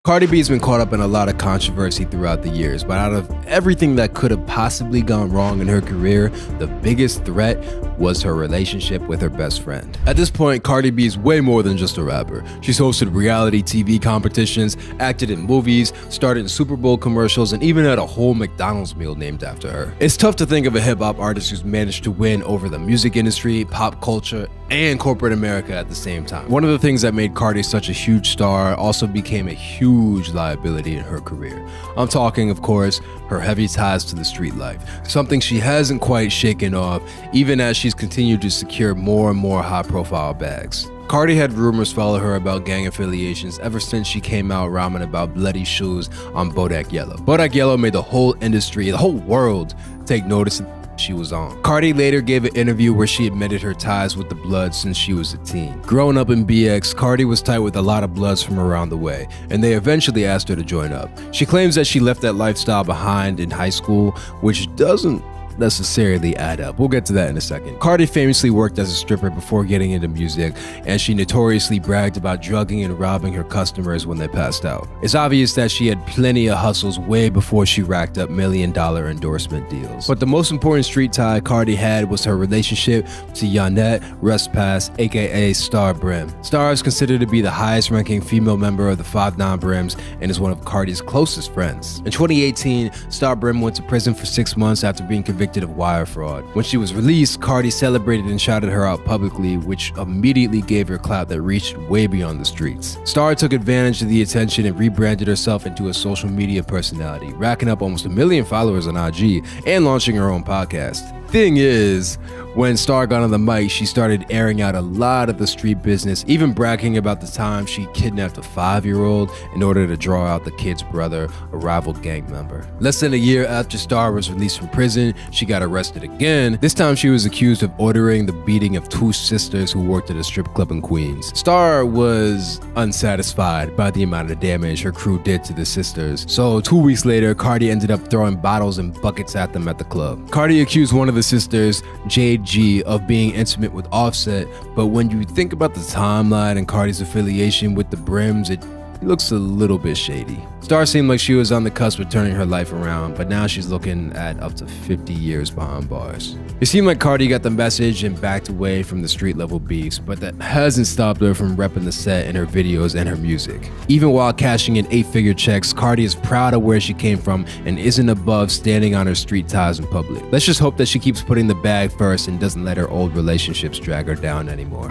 Cardi B's been caught up in a lot of controversy throughout the years, but out of everything that could have possibly gone wrong in her career, the biggest threat was her relationship with her best friend. At this point, Cardi B is way more than just a rapper. She's hosted reality TV competitions, acted in movies, starred in Super Bowl commercials, and even had a whole McDonald's meal named after her. It's tough to think of a hip-hop artist who's managed to win over the music industry, pop culture, and corporate America at the same time. One of the things that made Cardi such a huge star also became a huge liability in her career. I'm talking, of course, her heavy ties to the street life, something she hasn't quite shaken off, even as she's continued to secure more and more high-profile bags. Cardi had rumors follow her about gang affiliations ever since she came out rhyming about bloody shoes on Bodak Yellow. Bodak Yellow made the whole industry, the whole world, take notice she was on. Cardi later gave an interview where she admitted her ties with the Bloods since she was a teen. Growing up in BX, Cardi was tight with a lot of Bloods from around the way, and they eventually asked her to join up. She claims that she left that lifestyle behind in high school, which doesn't necessarily add up. We'll get to that in a second. Cardi famously worked as a stripper before getting into music, and she notoriously bragged about drugging and robbing her customers when they passed out. It's obvious that she had plenty of hustles way before she racked up million-dollar endorsement deals. But the most important street tie Cardi had was her relationship to Yannette Rustpass, aka Star Brim. Star is considered to be the highest-ranking female member of the 5'9" Brims and is one of Cardi's closest friends. In 2018, Star Brim went to prison for 6 months after being convicted of wire fraud. When she was released, Cardi celebrated and shouted her out publicly, which immediately gave her clout that reached way beyond the streets. Star took advantage of the attention and rebranded herself into a social media personality, racking up almost 1 million followers on IG and launching her own podcast. Thing is, when Star got on the mic, she started airing out a lot of the street business, even bragging about the time she kidnapped a 5-year-old in order to draw out the kid's brother, a rival gang member. Less than a year after Star was released from prison, she got arrested again. This time she was accused of ordering the beating of 2 sisters who worked at a strip club in Queens. Star was unsatisfied by the amount of damage her crew did to the sisters, so 2 weeks later, Cardi ended up throwing bottles and buckets at them at the club. Cardi accused one of the sisters, Jade G, of being intimate with Offset, but when you think about the timeline and Cardi's affiliation with the Brims, it looks a little bit shady. Star seemed like she was on the cusp of turning her life around, but now she's looking at up to 50 years behind bars. It seemed like Cardi got the message and backed away from the street level beefs, but that hasn't stopped her from repping the set in her videos and her music. Even while cashing in 8-figure checks, Cardi is proud of where she came from and isn't above standing on her street ties in public. Let's just hope that she keeps putting the bag first and doesn't let her old relationships drag her down anymore.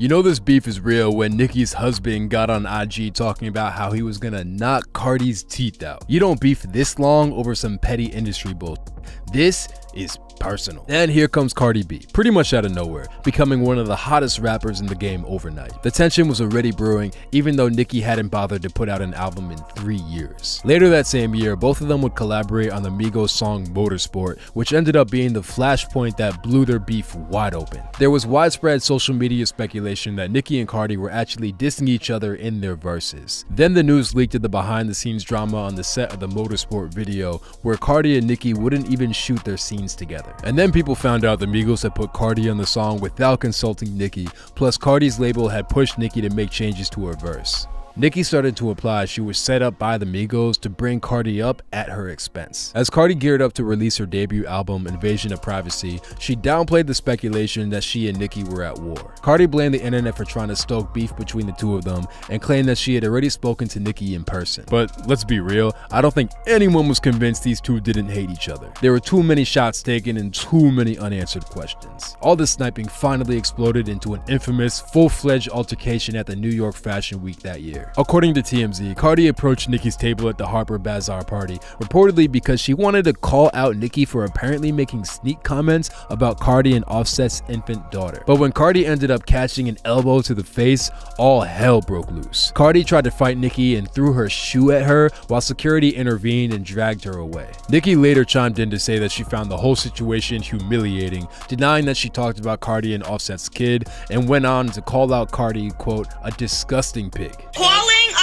You know this beef is real when Nikki's husband got on IG talking about how he was gonna knock Cardi's teeth out. You don't beef this long over some petty industry bullshit. This is personal. And here comes Cardi B, pretty much out of nowhere, becoming one of the hottest rappers in the game overnight. The tension was already brewing, even though Nikki hadn't bothered to put out an album in 3 years. Later that same year, both of them would collaborate on the Migos song Motorsport, which ended up being the flashpoint that blew their beef wide open. There was widespread social media speculation that Nikki and Cardi were actually dissing each other in their verses. Then the news leaked of the behind-the-scenes drama on the set of the Motorsport video, where Cardi and Nikki wouldn't even shoot their scenes together. And then people found out the Migos had put Cardi on the song without consulting Nikki, plus Cardi's label had pushed Nikki to make changes to her verse. Nikki started to imply she was set up by the Migos to bring Cardi up at her expense. As Cardi geared up to release her debut album, Invasion of Privacy, she downplayed the speculation that she and Nikki were at war. Cardi blamed the internet for trying to stoke beef between the two of them and claimed that she had already spoken to Nikki in person. But let's be real, I don't think anyone was convinced these two didn't hate each other. There were too many shots taken and too many unanswered questions. All this sniping finally exploded into an infamous, full-fledged altercation at the New York Fashion Week that year. According to TMZ, Cardi approached Nikki's table at the Harper Bazaar party, reportedly because she wanted to call out Nikki for apparently making sneak comments about Cardi and Offset's infant daughter. But when Cardi ended up catching an elbow to the face, all hell broke loose. Cardi tried to fight Nikki and threw her shoe at her, while security intervened and dragged her away. Nikki later chimed in to say that she found the whole situation humiliating, denying that she talked about Cardi and Offset's kid, and went on to call out Cardi, quote, a disgusting pig. Calling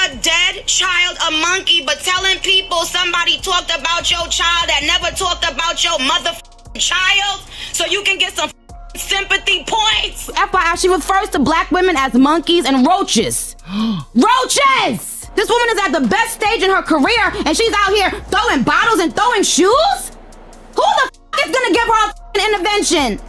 a dead child a monkey, but telling people somebody talked about your child that never talked about your mother child, so you can get some sympathy points. FYI, she refers to black women as monkeys and roaches. Roaches! This woman is at the best stage in her career, and she's out here throwing bottles and throwing shoes? Who the is gonna give her a intervention?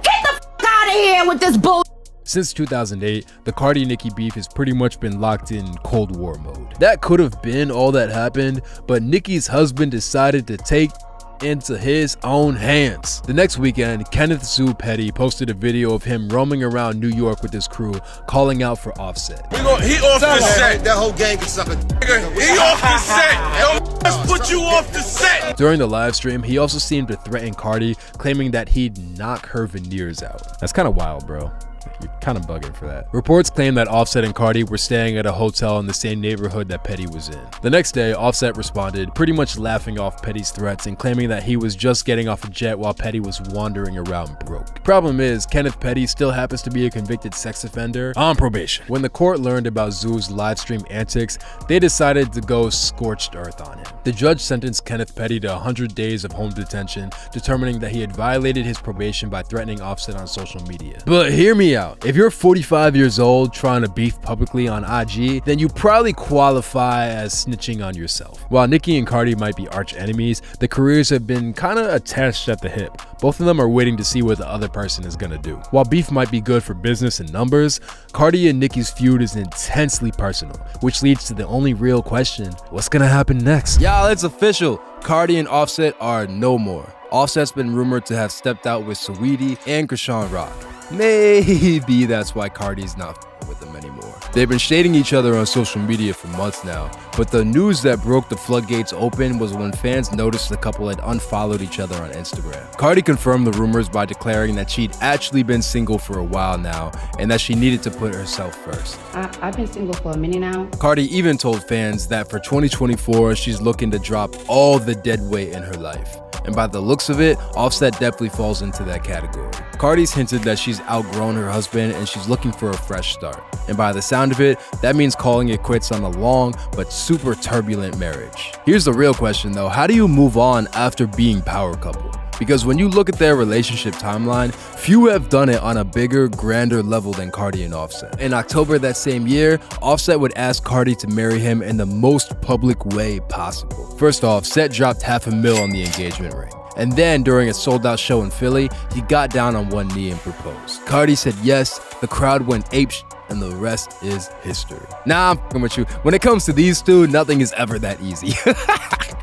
Get the out of here with this bull. Since 2008, the Cardi-Nicki beef has pretty much been locked in Cold War mode. That could have been all that happened, but Nicki's husband decided to take into his own hands. The next weekend, Kenneth Zoo Petty posted a video of him roaming around New York with his crew, calling out for Offset. He off the set. That whole gang can suck a He off the set. Yo, let's put you off the set. During the live stream, he also seemed to threaten Cardi, claiming that he'd knock her veneers out. That's kind of wild, bro. You're kind of bugging for that. Reports claim that Offset and Cardi were staying at a hotel in the same neighborhood that Petty was in. The next day, Offset responded, pretty much laughing off Petty's threats and claiming that he was just getting off a jet while Petty was wandering around broke. Problem is, Kenneth Petty still happens to be a convicted sex offender on probation. When the court learned about Zoo's livestream antics, they decided to go scorched earth on him. The judge sentenced Kenneth Petty to 100 days of home detention, determining that he had violated his probation by threatening Offset on social media. But hear me out. If you're 45 years old trying to beef publicly on IG, then you probably qualify as snitching on yourself. While Nicki and Cardi might be arch enemies, the careers have been kind of attached at the hip. Both of them are waiting to see what the other person is gonna do. While beef might be good for business and numbers, Cardi and Nicki's feud is intensely personal, which leads to the only real question: what's gonna happen next? Y'all, it's official. Cardi and Offset are no more. Offset's been rumored to have stepped out with Saweetie and Krishan Rock. Maybe that's why Cardi's not with them anymore. They've been shading each other on social media for months now, but the news that broke the floodgates open was when fans noticed the couple had unfollowed each other on Instagram. Cardi confirmed the rumors by declaring that she'd actually been single for a while now and that she needed to put herself first. I've been single for a minute now. Cardi even told fans that for 2024, she's looking to drop all the dead weight in her life. And by the looks of it, Offset definitely falls into that category. Cardi's hinted that she's outgrown her husband and she's looking for a fresh start. And by the sound of it, that means calling it quits on a long but super turbulent marriage. Here's the real question though: how do you move on after being power couple? Because when you look at their relationship timeline, few have done it on a bigger, grander level than Cardi and Offset. In October that same year, Offset would ask Cardi to marry him in the most public way possible. First off, Set dropped $500,000 on the engagement ring. And then, during a sold-out show in Philly, he got down on one knee and proposed. Cardi said yes, the crowd went apeshit, and the rest is history. Nah, I'm fucking with you. When it comes to these two, nothing is ever that easy.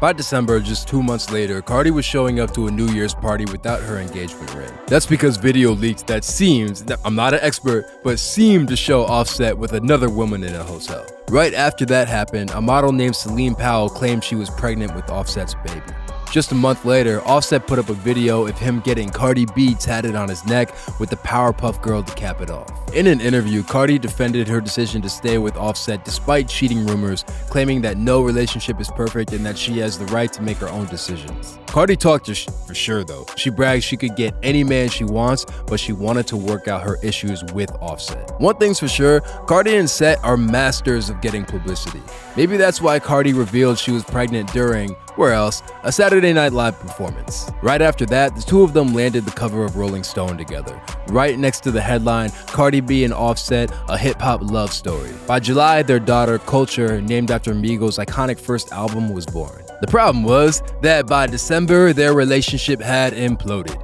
By December, just 2 months later, Cardi was showing up to a New Year's party without her engagement ring. That's because video leaks that seems, I'm not an expert, but seemed to show Offset with another woman in a hotel. Right after that happened, a model named Celine Powell claimed she was pregnant with Offset's baby. Just a month later, Offset put up a video of him getting Cardi B tatted on his neck with the Powerpuff Girl to cap it off. In an interview, Cardi defended her decision to stay with Offset despite cheating rumors, claiming that no relationship is perfect and that she has the right to make her own decisions. Cardi talked for sure though. She bragged she could get any man she wants, but she wanted to work out her issues with Offset. One thing's for sure, Cardi and Set are masters of getting publicity. Maybe that's why Cardi revealed she was pregnant during, where else, a Saturday Night Live performance. Right after that, the two of them landed the cover of Rolling Stone together. Right next to the headline, Cardi B and Offset, a hip-hop love story. By July, their daughter, Kulture, named after Migos' iconic first album, was born. The problem was that by December, their relationship had imploded.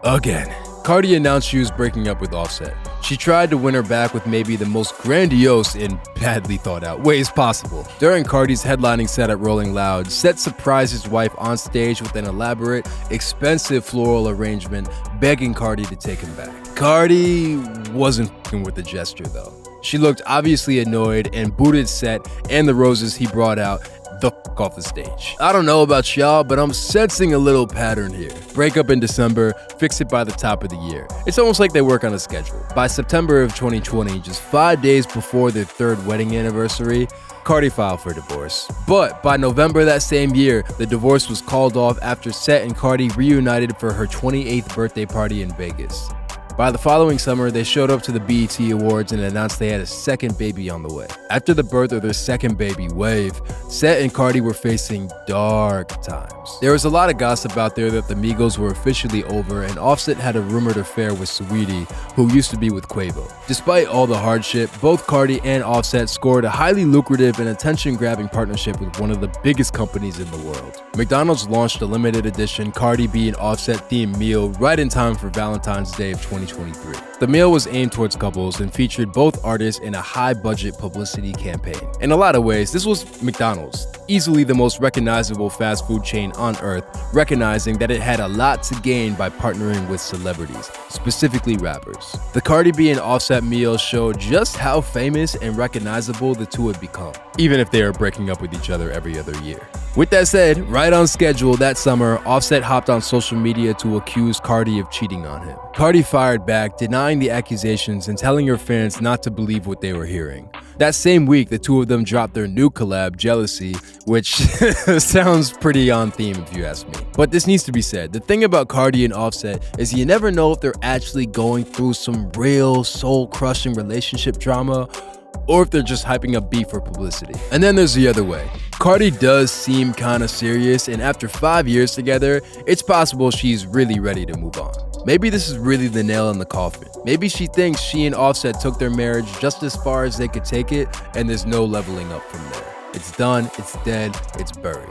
Again. Cardi announced she was breaking up with Offset. She tried to win her back with maybe the most grandiose and badly thought out ways possible. During Cardi's headlining set at Rolling Loud, Set surprised his wife on stage with an elaborate, expensive floral arrangement, begging Cardi to take him back. Cardi wasn't f***ing with the gesture though. She looked obviously annoyed and booted Set and the roses he brought out the f*** off the stage. I don't know about y'all, but I'm sensing a little pattern here. Break up in December, fix it by the top of the year. It's almost like they work on a schedule. By September of 2020, just 5 days before their third wedding anniversary, Cardi filed for divorce. But by November that same year, the divorce was called off after Set and Cardi reunited for her 28th birthday party in Vegas. By the following summer, they showed up to the BET Awards and announced they had a second baby on the way. After the birth of their second baby, Wave, Set and Cardi were facing dark times. There was a lot of gossip out there that the Migos were officially over, and Offset had a rumored affair with Saweetie, who used to be with Quavo. Despite all the hardship, both Cardi and Offset scored a highly lucrative and attention-grabbing partnership with one of the biggest companies in the world. McDonald's launched a limited edition Cardi B and Offset themed meal right in time for Valentine's Day of 2023. The meal was aimed towards couples and featured both artists in a high-budget publicity campaign. In a lot of ways, this was McDonald's, easily the most recognizable fast food chain on earth, recognizing that it had a lot to gain by partnering with celebrities, specifically rappers. The Cardi B and Offset meal showed just how famous and recognizable the two had become, even if they are breaking up with each other every other year. With that said, right on schedule that summer, Offset hopped on social media to accuse Cardi of cheating on him. Cardi fired back, denying the accusations and telling her fans not to believe what they were hearing. That same week, the two of them dropped their new collab, Jealousy, which sounds pretty on theme if you ask me. But this needs to be said. The thing about Cardi and Offset is you never know if they're actually going through some real soul-crushing relationship drama, or if they're just hyping up beef for publicity. And then there's the other way. Cardi does seem kinda serious, and after 5 years together, it's possible she's really ready to move on. Maybe this is really the nail in the coffin. Maybe she thinks she and Offset took their marriage just as far as they could take it, and there's no leveling up from there. It's done, it's dead, it's buried.